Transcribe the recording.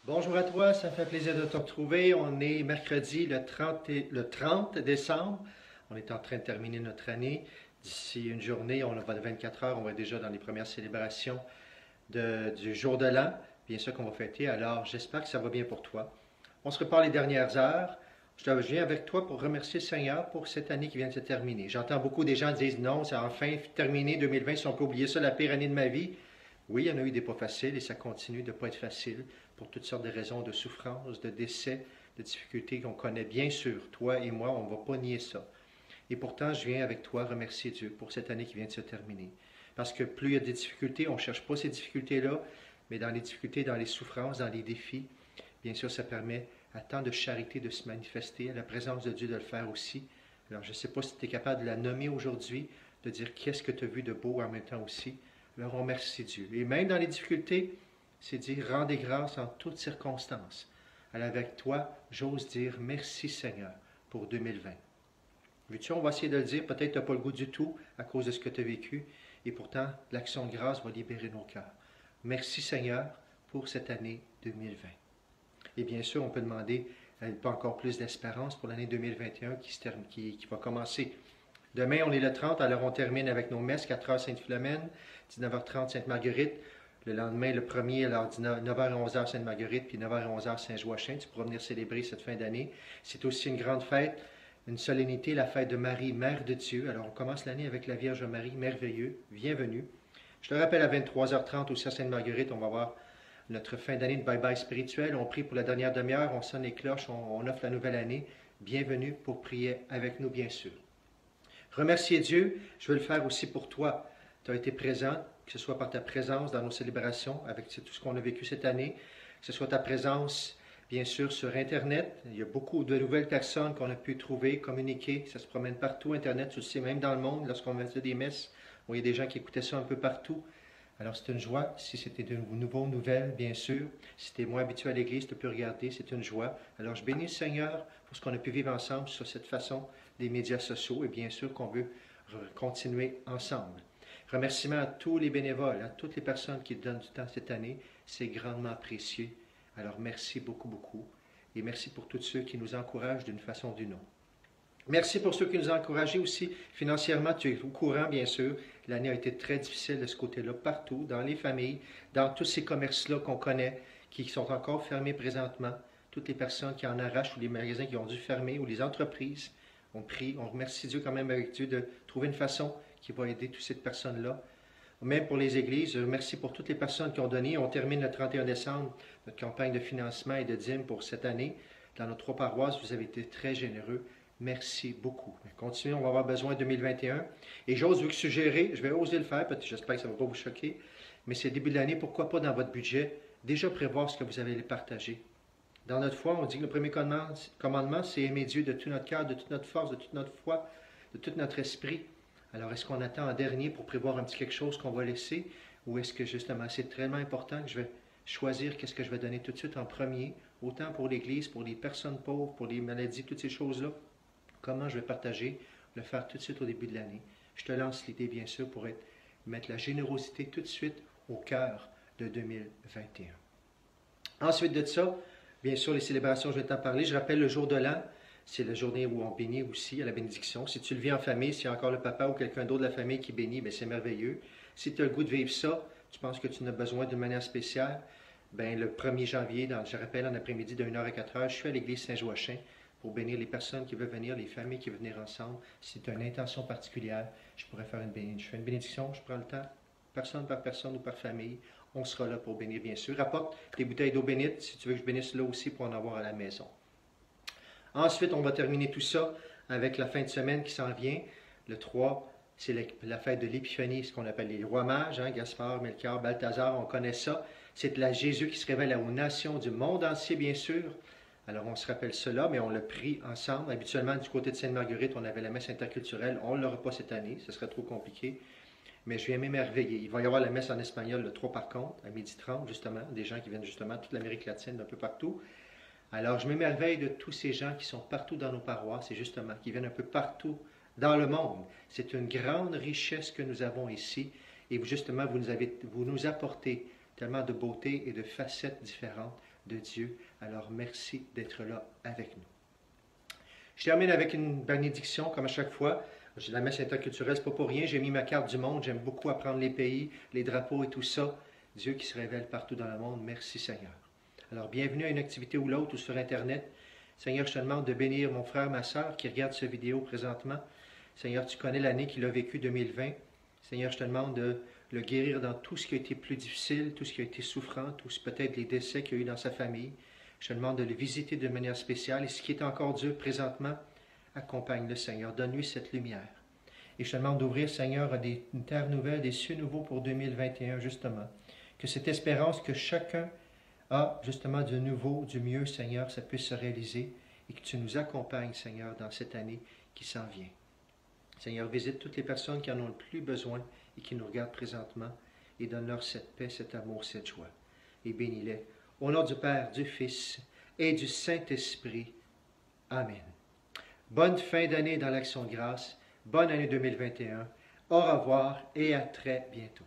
Bonjour à toi, ça me fait plaisir de te retrouver. On est mercredi le 30 décembre. On est en train de terminer notre année. D'ici une journée, on va de 24 heures, on va être déjà dans les premières célébrations du jour de l'an, bien sûr qu'on va fêter. Alors, j'espère que ça va bien pour toi. On se reparle les dernières heures. Je viens avec toi pour remercier le Seigneur pour cette année qui vient de se terminer. J'entends beaucoup des gens dire non, c'est enfin terminé 2020, si on peut oublier ça, la pire année de ma vie. Oui, il y en a eu des pas faciles et ça continue de ne pas être facile pour toutes sortes de raisons de souffrance, de décès, de difficultés qu'on connaît bien sûr. Toi et moi, on ne va pas nier ça. Et pourtant, je viens avec toi remercier Dieu pour cette année qui vient de se terminer. Parce que plus il y a des difficultés, on ne cherche pas ces difficultés-là, mais dans les difficultés, dans les souffrances, dans les défis, bien sûr, ça permet à tant de charité de se manifester, à la présence de Dieu de le faire aussi. Alors, je ne sais pas si tu es capable de la nommer aujourd'hui, de dire qu'est-ce que tu as vu de beau en même temps aussi. Alors, on remercie Dieu. Et même dans les difficultés, c'est dire rendez grâce en toutes circonstances. Alors, avec toi, j'ose dire merci Seigneur pour 2020. Vu-tu, on va essayer de le dire, peut-être tu n'as pas le goût du tout à cause de ce que tu as vécu, et pourtant, l'action de grâce va libérer nos cœurs. Merci Seigneur pour cette année 2020. Et bien sûr, on peut demander pas encore plus d'espérance pour l'année 2021 qui va commencer. Demain, on est le 30, alors on termine avec nos messes, 4h Sainte-Philomène, 19h30 Sainte-Marguerite. Le lendemain, le 1er, alors 9h et 11h Sainte-Marguerite, puis 9h et 11h Saint-Joachim. Tu pourras venir célébrer cette fin d'année. C'est aussi une grande fête, une solennité, la fête de Marie, Mère de Dieu. Alors on commence l'année avec la Vierge Marie, merveilleux, bienvenue. Je te rappelle, à 23h30 aussi à Sainte-Marguerite, on va voir notre fin d'année de bye-bye spirituel. On prie pour la dernière demi-heure, on sonne les cloches, on offre la nouvelle année. Bienvenue pour prier avec nous, bien sûr. Remercier Dieu, je veux le faire aussi pour toi. Tu as été présent, que ce soit par ta présence dans nos célébrations, avec tout ce qu'on a vécu cette année, que ce soit ta présence, bien sûr, sur Internet. Il y a beaucoup de nouvelles personnes qu'on a pu trouver, communiquer. Ça se promène partout, Internet, tu le sais, même dans le monde, lorsqu'on faisait des messes, il y a des gens qui écoutaient ça un peu partout. Alors, c'est une joie. Si c'était de nouvelles nouvelles, bien sûr. Si tu es moins habitué à l'Église, tu peux regarder, c'est une joie. Alors, je bénis le Seigneur pour ce qu'on a pu vivre ensemble sur cette façon des médias sociaux et bien sûr qu'on veut continuer ensemble. Remerciements à tous les bénévoles, à toutes les personnes qui donnent du temps cette année. C'est grandement précieux. Alors, merci beaucoup, beaucoup. Et merci pour tous ceux qui nous encouragent d'une façon ou d'une autre. Merci pour ceux qui nous ont encouragés aussi financièrement. Tu es au courant, bien sûr. L'année a été très difficile de ce côté-là, partout, dans les familles, dans tous ces commerces-là qu'on connaît, qui sont encore fermés présentement. Toutes les personnes qui en arrachent, ou les magasins qui ont dû fermer, ou les entreprises. On prie, on remercie Dieu quand même avec Dieu de trouver une façon qui va aider toutes ces personnes-là. Même pour les églises, merci pour toutes les personnes qui ont donné. On termine le 31 décembre notre campagne de financement et de dîmes pour cette année. Dans nos 3 paroisses, vous avez été très généreux. Merci beaucoup. Continuez, on va avoir besoin de 2021. Et j'ose vous suggérer, je vais oser le faire, peut-être j'espère que ça ne va pas vous choquer, mais c'est le début de l'année, pourquoi pas dans votre budget, déjà prévoir ce que vous allez partager. Dans notre foi, on dit que le premier commandement, c'est aimer Dieu de tout notre cœur, de toute notre force, de toute notre foi, de tout notre esprit. Alors, est-ce qu'on attend en dernier pour prévoir un petit quelque chose qu'on va laisser, ou est-ce que justement, c'est tellement important que je vais choisir qu'est-ce que je vais donner tout de suite en premier, autant pour l'Église, pour les personnes pauvres, pour les maladies, toutes ces choses-là. Comment je vais partager, le faire tout de suite au début de l'année. Je te lance l'idée, bien sûr, pour mettre la générosité tout de suite au cœur de 2021. Ensuite de ça, bien sûr, les célébrations, je vais t'en parler. Je rappelle le jour de l'an, c'est la journée où on bénit aussi à la bénédiction. Si tu le vis en famille, s'il y a encore le papa ou quelqu'un d'autre de la famille qui bénit, bien, c'est merveilleux. Si tu as le goût de vivre ça, tu penses que tu en as besoin d'une manière spéciale, bien, le 1er janvier, je rappelle, en après-midi de 1h à 4h, je suis à l'église Saint-Joachim pour bénir les personnes qui veulent venir, les familles qui veulent venir ensemble. Si tu as une intention particulière, je pourrais faire une bénédiction. Je fais une bénédiction, je prends le temps, personne ou par famille. On sera là pour bénir, bien sûr. Rapporte des bouteilles d'eau bénite, si tu veux que je bénisse là aussi pour en avoir à la maison. Ensuite, on va terminer tout ça avec la fin de semaine qui s'en vient. Le 3, c'est la fête de l'Épiphanie, ce qu'on appelle les rois mages, Gaspard, Melchior, Balthazar, on connaît ça. C'est la Jésus qui se révèle aux nations du monde entier, bien sûr. Alors, on se rappelle cela, mais on l'a pris ensemble. Habituellement, du côté de Sainte-Marguerite, on avait la messe interculturelle. On ne l'aura pas cette année, ce serait trop compliqué. Mais je viens m'émerveiller. Il va y avoir la messe en espagnol le 3 par contre, à 12h30, justement. Des gens qui viennent justement de toute l'Amérique latine, d'un peu partout. Alors, je m'émerveille de tous ces gens qui sont partout dans nos paroisses et justement, qui viennent un peu partout dans le monde. C'est une grande richesse que nous avons ici. Et justement, vous nous apportez tellement de beauté et de facettes différentes de Dieu. Alors merci d'être là avec nous. Je termine avec une bénédiction, comme à chaque fois. La messe interculturelle, ce n'est pas pour rien. J'ai mis ma carte du monde. J'aime beaucoup apprendre les pays, les drapeaux et tout ça. Dieu qui se révèle partout dans le monde. Merci Seigneur. Alors, bienvenue à une activité ou l'autre ou sur Internet. Seigneur, je te demande de bénir mon frère, ma soeur qui regarde cette vidéo présentement. Seigneur, tu connais l'année qu'il a vécue, 2020. Seigneur, je te demande de le guérir dans tout ce qui a été plus difficile, tout ce qui a été souffrant, tous peut-être les décès qu'il y a eu dans sa famille. Je te demande de le visiter de manière spéciale. Et ce qui est encore dur présentement, accompagne le Seigneur. Donne-lui cette lumière. Et je te demande d'ouvrir, Seigneur, à une terre nouvelle, des cieux nouveaux pour 2021, justement. Que cette espérance que chacun a, justement, du nouveau, du mieux, Seigneur, ça puisse se réaliser. Et que tu nous accompagnes, Seigneur, dans cette année qui s'en vient. Seigneur, visite toutes les personnes qui en ont le plus besoin et qui nous regardent présentement. Et donne-leur cette paix, cet amour, cette joie. Et bénis-les. Au nom du Père, du Fils et du Saint-Esprit. Amen. Bonne fin d'année dans l'Action de grâce. Bonne année 2021. Au revoir et à très bientôt.